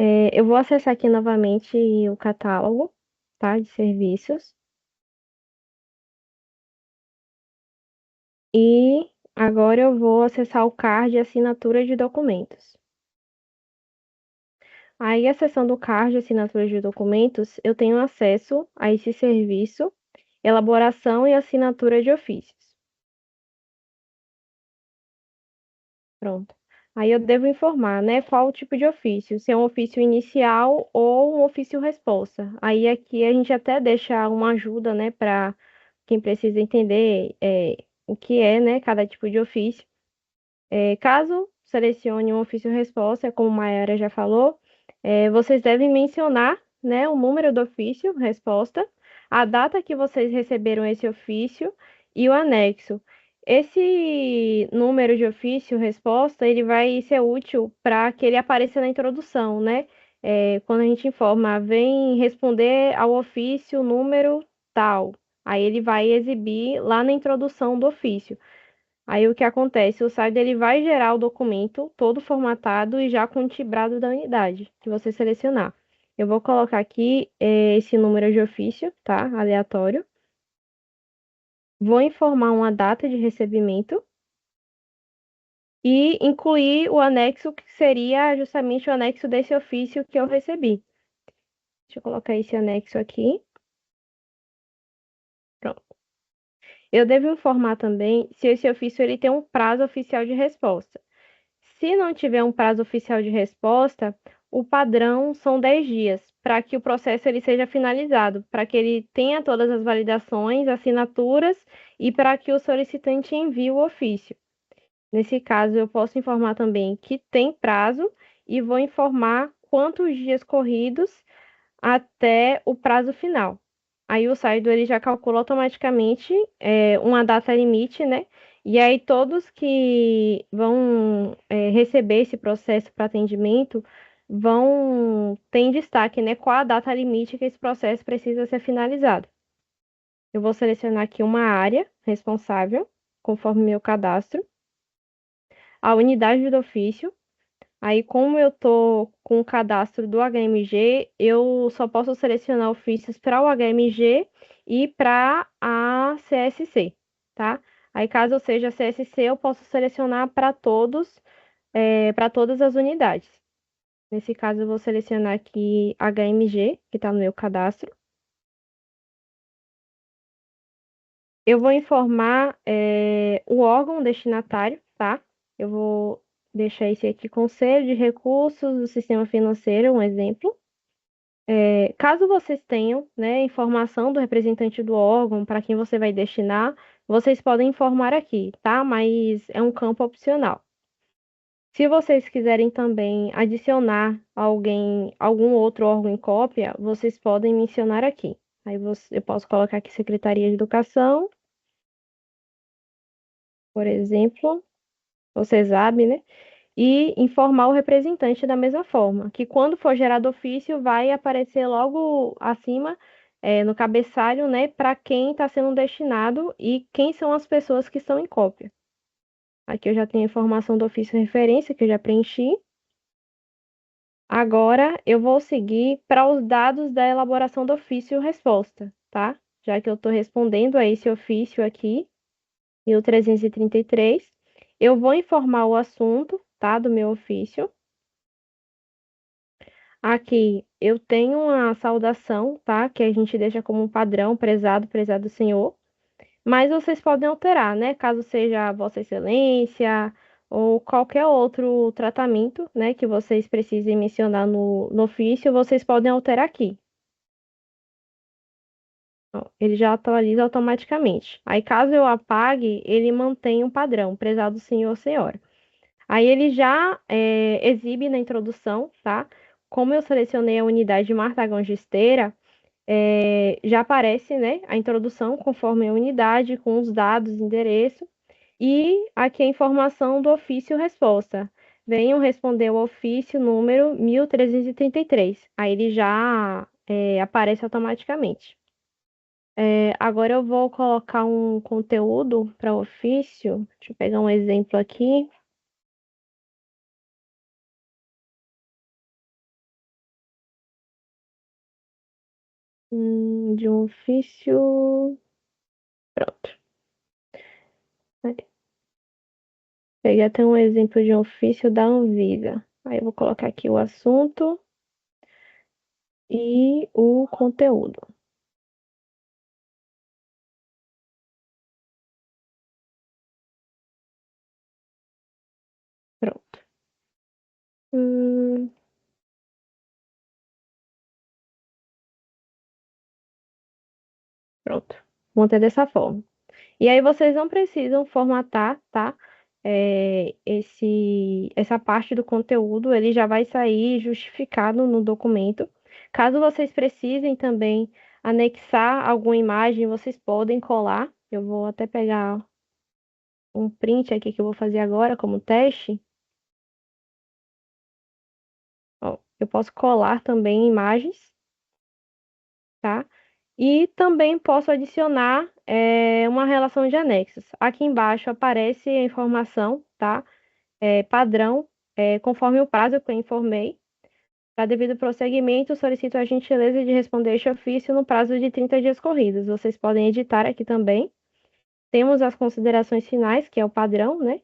Eu vou acessar aqui novamente o catálogo, tá, de serviços. E agora eu vou acessar o card assinatura de documentos. Aí, acessando o card assinatura de documentos, eu tenho acesso a esse serviço, elaboração e assinatura de ofícios. Pronto. Aí eu devo informar, né, qual o tipo de ofício, se é um ofício inicial ou um ofício resposta. Aí aqui a gente até deixa uma ajuda, né, para quem precisa entender o que é, né, cada tipo de ofício. Caso selecione um ofício resposta, como a Mayara já falou, vocês devem mencionar, né, o número do ofício resposta, a data que vocês receberam esse ofício e o anexo. Esse número de ofício resposta, ele vai ser útil para que ele apareça na introdução, né? Quando a gente informa, vem responder ao ofício número tal. Aí ele vai exibir lá na introdução do ofício. Aí o que acontece? O site ele vai gerar o documento todo formatado e já com o timbrado da unidade que você selecionar. Eu vou colocar aqui esse número de ofício, tá? Aleatório. Vou informar uma data de recebimento e incluir o anexo que seria justamente o anexo desse ofício que eu recebi. Deixa eu colocar esse anexo aqui. Pronto. Eu devo informar também se esse ofício ele tem um prazo oficial de resposta. Se não tiver um prazo oficial de resposta, o padrão são 10 dias para que o processo ele seja finalizado, para que ele tenha todas as validações, assinaturas e para que o solicitante envie o ofício. Nesse caso, eu posso informar também que tem prazo e vou informar quantos dias corridos até o prazo final. Aí o site ele já calcula automaticamente uma data limite, né? E aí todos que vão receber esse processo para atendimento vão ter em destaque, né? Qual a data limite que esse processo precisa ser finalizado. Eu vou selecionar aqui uma área responsável, conforme meu cadastro, a unidade do ofício. Aí, como eu tô com o cadastro do HMG, eu só posso selecionar ofícios para o HMG e para a CSC, tá? Aí, caso eu seja CSC, eu posso selecionar para todos, para todas as unidades. Nesse caso, eu vou selecionar aqui HMG, que está no meu cadastro. Eu vou informar, o órgão destinatário, tá? Eu vou deixar esse aqui, Conselho de Recursos do Sistema Financeiro, um exemplo. Caso vocês tenham, né, informação do representante do órgão para quem você vai destinar, vocês podem informar aqui, tá? Mas é um campo opcional. Se vocês quiserem também adicionar alguém, algum outro órgão em cópia, vocês podem mencionar aqui. Aí eu posso colocar aqui Secretaria de Educação, por exemplo, ou CESAB, né? E informar o representante da mesma forma, que quando for gerado ofício, vai aparecer logo acima, no cabeçalho, né, para quem está sendo destinado e quem são as pessoas que estão em cópia. Aqui eu já tenho a informação do ofício de referência, que eu já preenchi. Agora eu vou seguir para os dados da elaboração do ofício resposta, tá? Já que eu estou respondendo a esse ofício aqui, e o 333, eu vou informar o assunto, tá, do meu ofício. Aqui eu tenho uma saudação, tá? Que a gente deixa como um padrão, prezado, prezado senhor. Mas vocês podem alterar, né? Caso seja Vossa Excelência ou qualquer outro tratamento, né? Que vocês precisem mencionar no ofício, vocês podem alterar aqui. Ó, ele já atualiza automaticamente. Aí, caso eu apague, ele mantém um padrão, prezado senhor ou senhora. Aí ele já exibe na introdução, tá? Como eu selecionei a unidade de Martagão de Esteira, já aparece, né, a introdução conforme a unidade, com os dados, endereço, e aqui a informação do ofício resposta. Venham responder o ofício número 1333. Aí ele já aparece automaticamente. Agora eu vou colocar um conteúdo para ofício. Deixa eu pegar um exemplo aqui. De um ofício. Pronto. Aí, peguei até um exemplo de um ofício da Anvisa. Aí eu vou colocar aqui o assunto e o conteúdo. Pronto. Hum, pronto. Montei dessa forma. E aí vocês não precisam formatar, tá? Essa parte do conteúdo, ele já vai sair justificado no documento. Caso vocês precisem também anexar alguma imagem, vocês podem colar. Eu vou até pegar um print aqui que eu vou fazer agora como teste. Ó, eu posso colar também imagens, tá? E também posso adicionar uma relação de anexos. Aqui embaixo aparece a informação, tá? Padrão, conforme o prazo que eu informei. Para devido prosseguimento, solicito a gentileza de responder este ofício no prazo de 30 dias corridos. Vocês podem editar aqui também. Temos as considerações finais, que é o padrão, né?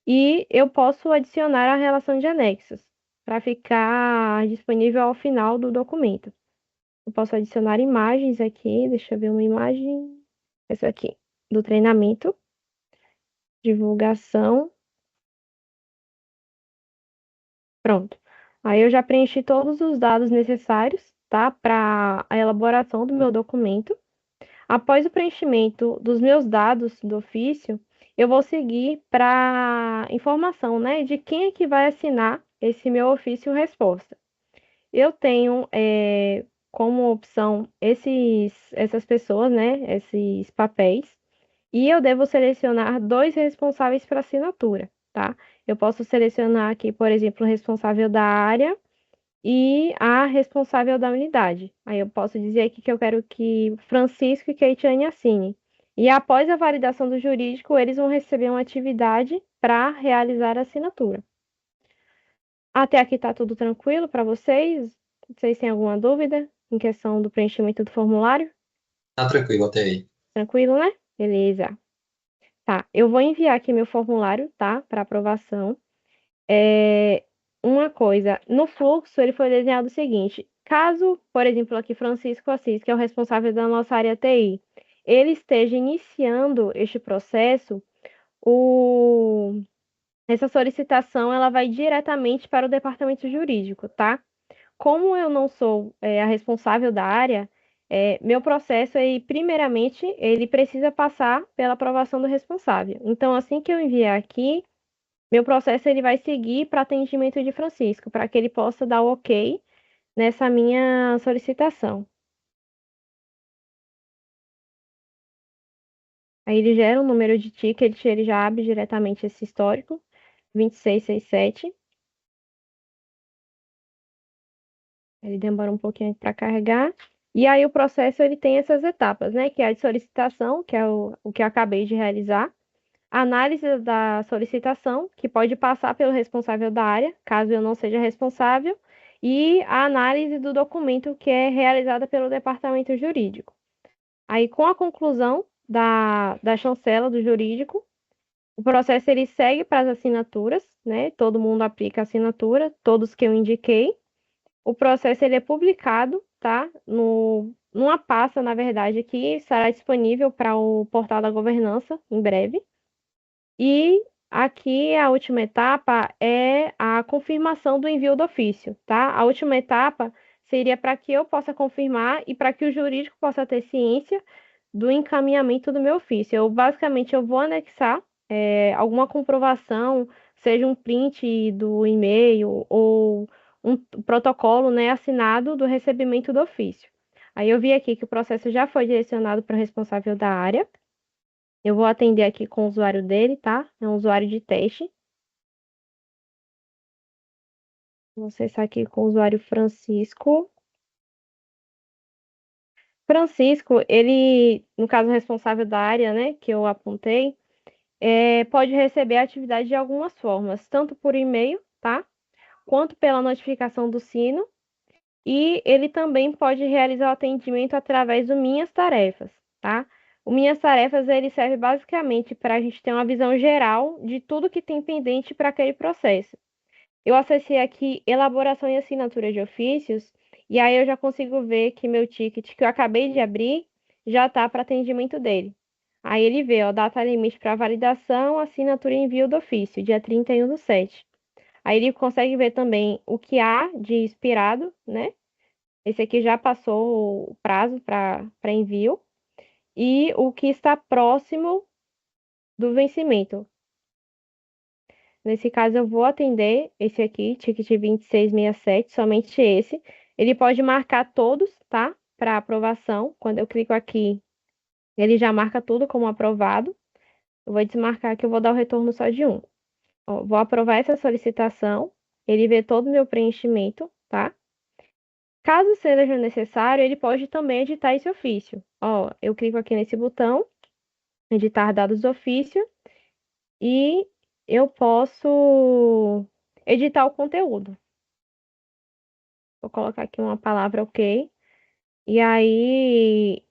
E eu posso adicionar a relação de anexos para ficar disponível ao final do documento. Eu posso adicionar imagens aqui, deixa eu ver uma imagem. Essa aqui, do treinamento, divulgação. Pronto. Aí eu já preenchi todos os dados necessários, tá? Para a elaboração do meu documento. Após o preenchimento dos meus dados do ofício, eu vou seguir para informação, né, de quem é que vai assinar esse meu ofício resposta. Eu tenho como opção essas pessoas, né, esses papéis, e eu devo selecionar dois responsáveis para assinatura, tá? Eu posso selecionar aqui, por exemplo, o responsável da área e a responsável da unidade. Aí eu posso dizer aqui que eu quero que Francisco e Keitiane assinem. E após a validação do jurídico, eles vão receber uma atividade para realizar a assinatura. Até aqui está tudo tranquilo para vocês? Vocês têm alguma dúvida em questão do preenchimento do formulário? Tá tranquilo até aí. Tranquilo, né? Beleza. Tá, eu vou enviar aqui meu formulário, tá? Para aprovação. Uma coisa, no fluxo ele foi desenhado o seguinte: caso, por exemplo, aqui Francisco Assis, que é o responsável da nossa área TI, ele esteja iniciando este processo, o... essa solicitação ela vai diretamente para o departamento jurídico, tá? Como eu não sou a responsável da área, meu processo, primeiramente, ele precisa passar pela aprovação do responsável. Então, assim que eu enviar aqui, meu processo ele vai seguir para atendimento de Francisco, para que ele possa dar o ok nessa minha solicitação. Aí ele gera um número de ticket, ele já abre diretamente esse histórico, 2667. Ele demora um pouquinho para carregar. E aí o processo ele tem essas etapas, né? Que é a de solicitação, que é o que eu acabei de realizar. A análise da solicitação, que pode passar pelo responsável da área, caso eu não seja responsável, e a análise do documento, que é realizada pelo departamento jurídico. Aí, com a conclusão da chancela do jurídico, o processo ele segue para as assinaturas, né? Todo mundo aplica a assinatura, todos que eu indiquei. O processo ele é publicado, tá? Numa pasta, na verdade, que estará disponível para o portal da governança em breve. E aqui a última etapa é a confirmação do envio do ofício, tá? A última etapa seria para que eu possa confirmar e para que o jurídico possa ter ciência do encaminhamento do meu ofício. Basicamente, eu vou anexar alguma comprovação, seja um print do e-mail ou um protocolo, né, assinado do recebimento do ofício. Aí eu vi aqui que o processo já foi direcionado para o responsável da área. Eu vou atender aqui com o usuário dele, tá? É um usuário de teste. Vou acessar aqui com o usuário Francisco. Francisco, ele, no caso, responsável da área, né, que eu apontei, pode receber a atividade de algumas formas, tanto por e-mail, tá? Quanto pela notificação do sino E ele também pode realizar o atendimento através do Minhas Tarefas, tá? O Minhas Tarefas ele serve basicamente para a gente ter uma visão geral de tudo que tem pendente para aquele processo. Eu acessei aqui elaboração e assinatura de ofícios, e aí eu já consigo ver que meu ticket que eu acabei de abrir já está para atendimento dele. Aí ele vê, ó, data limite para validação, assinatura e envio do ofício, dia 31/7. Aí ele consegue ver também o que há de expirado, né? Esse aqui já passou o prazo para envio, e o que está próximo do vencimento. Nesse caso, eu vou atender esse aqui, ticket 2667, somente esse. Ele pode marcar todos, tá? Para aprovação. Quando eu clico aqui, ele já marca tudo como aprovado. Eu vou desmarcar que eu vou dar o retorno só de um. Ó, vou aprovar essa solicitação. Ele vê todo o meu preenchimento, tá? Caso seja necessário, ele pode também editar esse ofício. Ó, eu clico aqui nesse botão, editar dados do ofício, e eu posso editar o conteúdo. Vou colocar aqui uma palavra ok. E aí,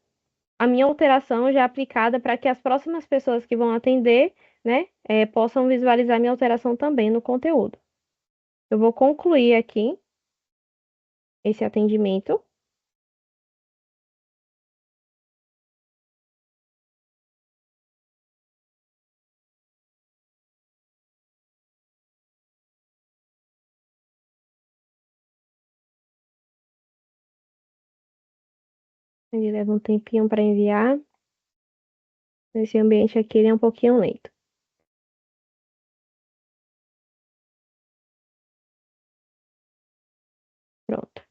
a minha alteração já é aplicada para que as próximas pessoas que vão atender, né, possam visualizar minha alteração também no conteúdo. Eu vou concluir aqui esse atendimento. Ele leva um tempinho para enviar. Esse ambiente aqui ele é um pouquinho lento. Pronto.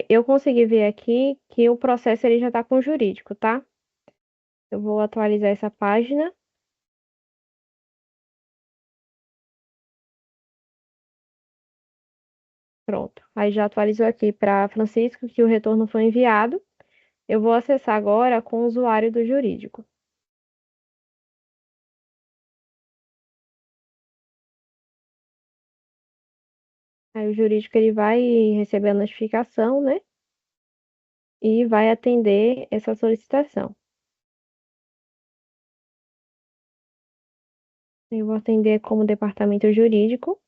Eu consegui ver aqui que o processo ele já está com o jurídico, tá? Eu vou atualizar essa página. Pronto. Aí já atualizou aqui para Francisco que o retorno foi enviado. Eu vou acessar agora com o usuário do jurídico. Aí o jurídico ele vai receber a notificação, né? E vai atender essa solicitação. Eu vou atender como departamento jurídico.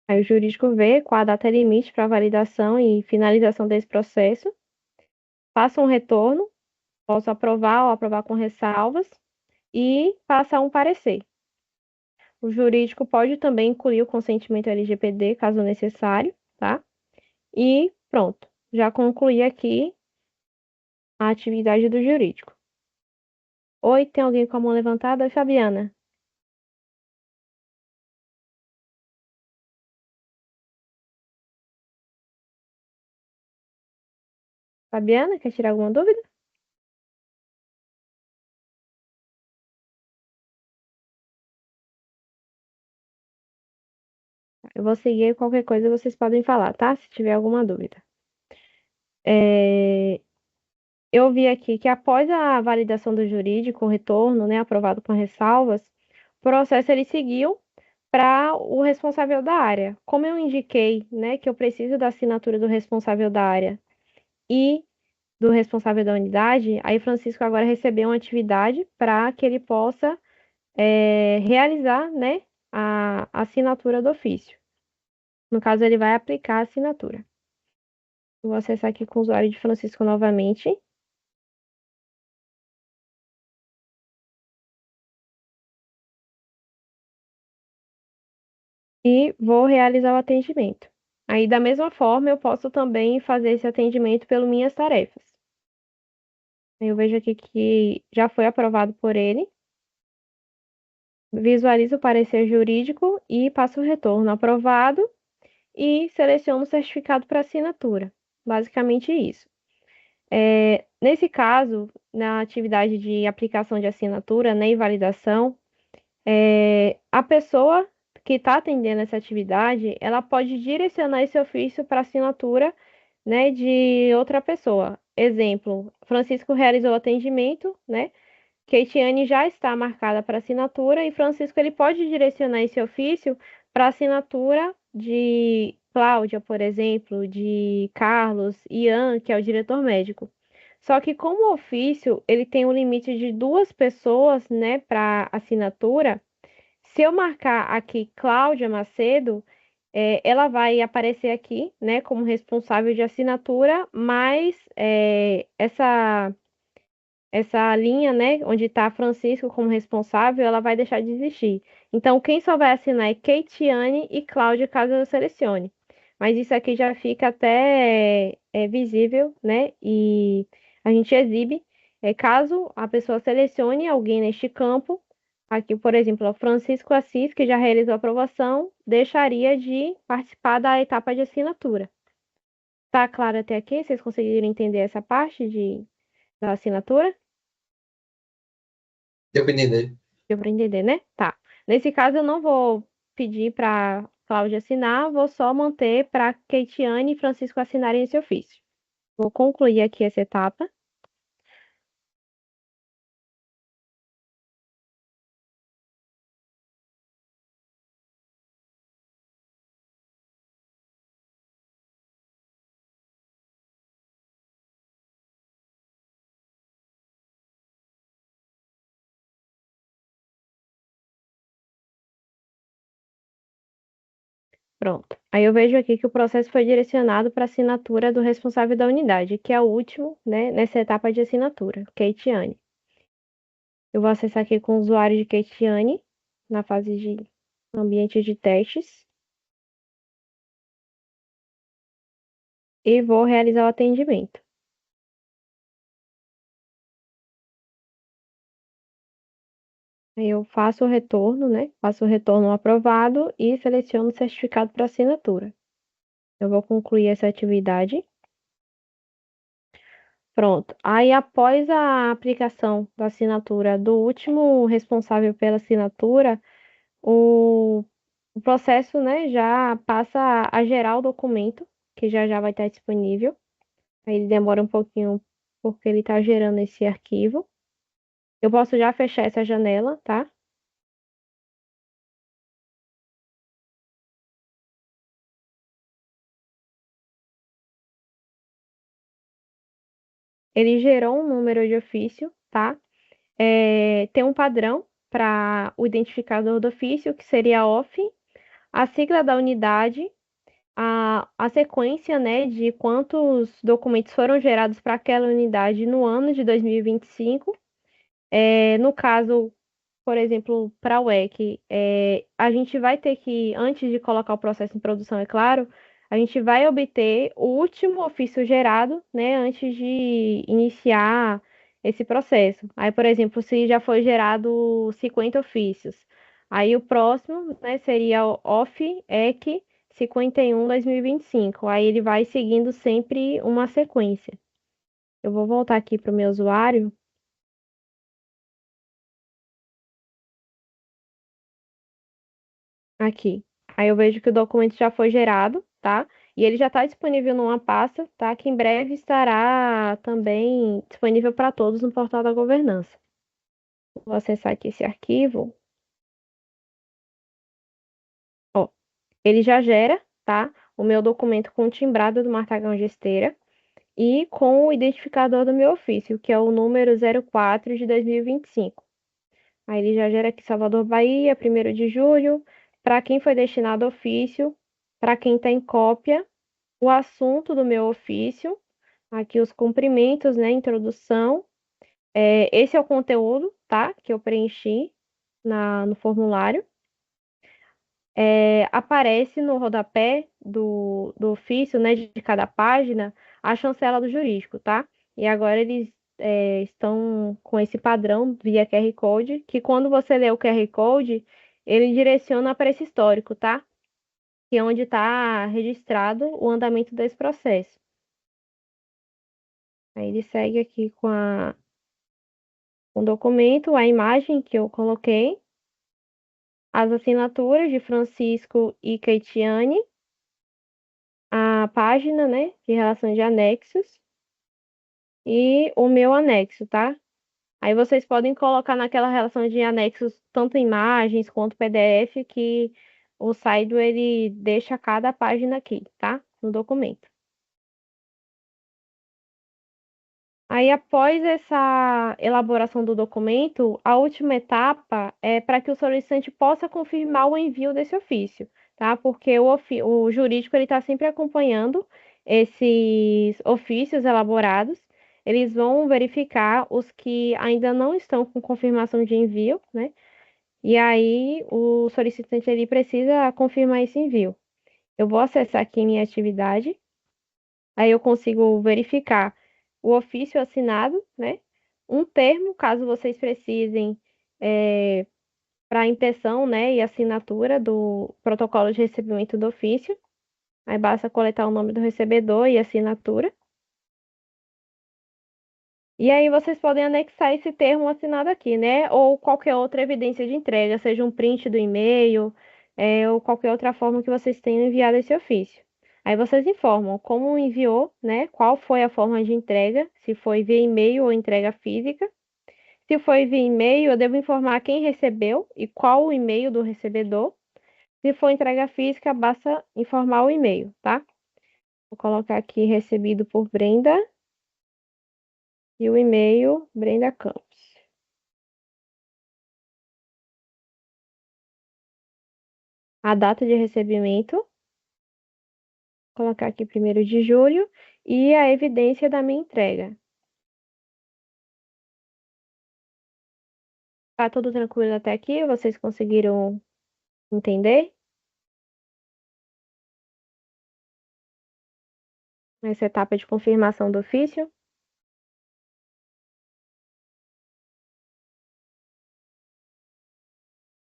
Aí o jurídico vê qual a data limite para validação e finalização desse processo. Passa um retorno, posso aprovar ou aprovar com ressalvas e passa um parecer. O jurídico pode também incluir o consentimento LGPD, caso necessário, tá? E pronto, já concluí aqui a atividade do jurídico. Oi, tem alguém com a mão levantada? Fabiana. Fabiana, quer tirar alguma dúvida? Eu vou seguir, qualquer coisa vocês podem falar, tá? Se tiver alguma dúvida. Eu vi aqui que após a validação do jurídico, o retorno, né, aprovado com ressalvas, o processo ele seguiu para o responsável da área. Como eu indiquei, né, que eu preciso da assinatura do responsável da área e do responsável da unidade, aí Francisco agora recebeu uma atividade para que ele possa realizar, né, a assinatura do ofício. No caso, ele vai aplicar a assinatura. Vou acessar aqui com o usuário de Francisco novamente e vou realizar o atendimento. Aí, da mesma forma, eu posso também fazer esse atendimento pelo Minhas Tarefas. Eu vejo aqui que já foi aprovado por ele. Visualizo o parecer jurídico e passo o retorno aprovado e seleciono o certificado para assinatura. Basicamente isso. Nesse caso, na atividade de aplicação de assinatura, né, e validação, a pessoa que está atendendo essa atividade, ela pode direcionar esse ofício para assinatura, né, de outra pessoa. Exemplo, Francisco realizou o atendimento, né? Keitiane já está marcada para assinatura e Francisco ele pode direcionar esse ofício para assinatura de Cláudia, por exemplo, de Carlos, Ian, que é o diretor médico. Só que como ofício, ele tem um limite de duas pessoas, né, para assinatura. Se eu marcar aqui Cláudia Macedo, ela vai aparecer aqui, né, como responsável de assinatura, mas essa linha, né, onde está Francisco como responsável, ela vai deixar de existir. Então, quem só vai assinar é Keitiane e Cláudia, caso eu selecione. Mas isso aqui já fica até visível, né? E a gente exibe, caso a pessoa selecione alguém neste campo. Aqui, por exemplo, o Francisco Assis, que já realizou a aprovação, deixaria de participar da etapa de assinatura. Tá claro até aqui? Vocês conseguiram entender essa parte da assinatura? Deu pra entender. Deu para entender, né? Tá. Nesse caso, eu não vou pedir para Cláudia assinar, vou só manter para Keitiane e Francisco assinarem esse ofício. Vou concluir aqui essa etapa. Pronto. Aí eu vejo aqui que o processo foi direcionado para assinatura do responsável da unidade, que é o último, né, nessa etapa de assinatura, Keitiane. Eu vou acessar aqui com o usuário de Keitiane, na fase de ambiente de testes, e vou realizar o atendimento. Aí eu faço o retorno, né? Faço o retorno aprovado e seleciono o certificado para assinatura. Eu vou concluir essa atividade. Pronto. Aí, após a aplicação da assinatura do último responsável pela assinatura, o processo, né, já passa a gerar o documento, que já já vai estar disponível. Aí ele demora um pouquinho porque ele está gerando esse arquivo. Eu posso já fechar essa janela, tá? Ele gerou um número de ofício, tá? Tem um padrão para o identificador do ofício, que seria OF, a sigla da unidade, a sequência, né, de quantos documentos foram gerados para aquela unidade no ano de 2025. No caso, por exemplo, para o EC, a gente vai ter que, antes de colocar o processo em produção, é claro, a gente vai obter o último ofício gerado, né, antes de iniciar esse processo. Aí, por exemplo, se já foi gerado 50 ofícios, aí o próximo, né, seria o OF-EC 51/2025. Aí ele vai seguindo sempre uma sequência. Eu vou voltar aqui para o meu usuário. Aqui. Aí eu vejo que o documento já foi gerado, tá? E ele já está disponível numa pasta, tá? Que em breve estará também disponível para todos no portal da governança. Vou acessar aqui esse arquivo. Ó, ele já gera, tá? O meu documento com o timbrado do Martagão de Esteira e com o identificador do meu ofício, que é o número 04 de 2025. Aí ele já gera aqui Salvador, Bahia, 1º de julho, para quem foi destinado ao ofício, para quem tem cópia, o assunto do meu ofício, aqui os cumprimentos, né, introdução. Esse é o conteúdo, tá, que eu preenchi no formulário. Aparece no rodapé do ofício, né, de cada página, a chancela do jurídico, tá? E agora eles estão com esse padrão via QR Code, que quando você lê o QR Code, ele direciona para esse histórico, tá? Que é onde está registrado o andamento desse processo. Aí ele segue aqui com o documento, a imagem que eu coloquei, as assinaturas de Francisco e Keitiane, a página, né, de relação de anexos e o meu anexo, tá? Aí vocês podem colocar naquela relação de anexos tanto imagens quanto PDF que O Saido ele deixa cada página aqui, tá? No documento. Aí, após essa elaboração do documento, a última etapa é para que o solicitante possa confirmar o envio desse ofício, tá? Porque o jurídico ele está sempre acompanhando esses ofícios elaborados. Eles vão verificar os que ainda não estão com confirmação de envio, né? E aí o solicitante ele precisa confirmar esse envio. Eu vou acessar aqui minha atividade. Aí eu consigo verificar o ofício assinado, né? Um termo, caso vocês precisem, para impressão, né, e assinatura do protocolo de recebimento do ofício. Aí basta coletar o nome do recebedor e assinatura. E aí vocês podem anexar esse termo assinado aqui, né? Ou qualquer outra evidência de entrega, seja um print do e-mail, ou qualquer outra forma que vocês tenham enviado esse ofício. Aí vocês informam como enviou, né? Qual foi a forma de entrega, se foi via e-mail ou entrega física. Se foi via e-mail, eu devo informar quem recebeu e qual o e-mail do recebedor. Se for entrega física, basta informar o e-mail, tá? Vou colocar aqui recebido por Brenda e o e-mail Brenda Campos. A data de recebimento, vou colocar aqui 1º de julho, e a evidência da minha entrega. Tá tudo tranquilo até aqui? Vocês conseguiram entender essa etapa de confirmação do ofício?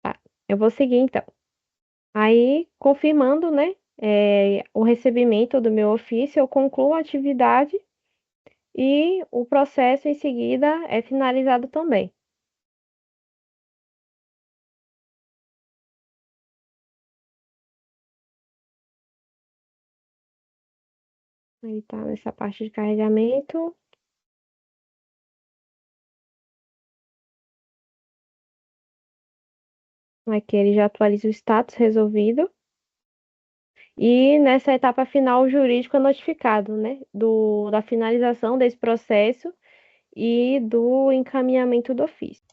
Tá, eu vou seguir então. Aí, confirmando, né, o recebimento do meu ofício, eu concluo a atividade e o processo em seguida é finalizado também. Aí tá nessa parte de carregamento. Aqui ele já atualiza o status resolvido. E nessa etapa final, o jurídico é notificado, né, da finalização desse processo e do encaminhamento do ofício.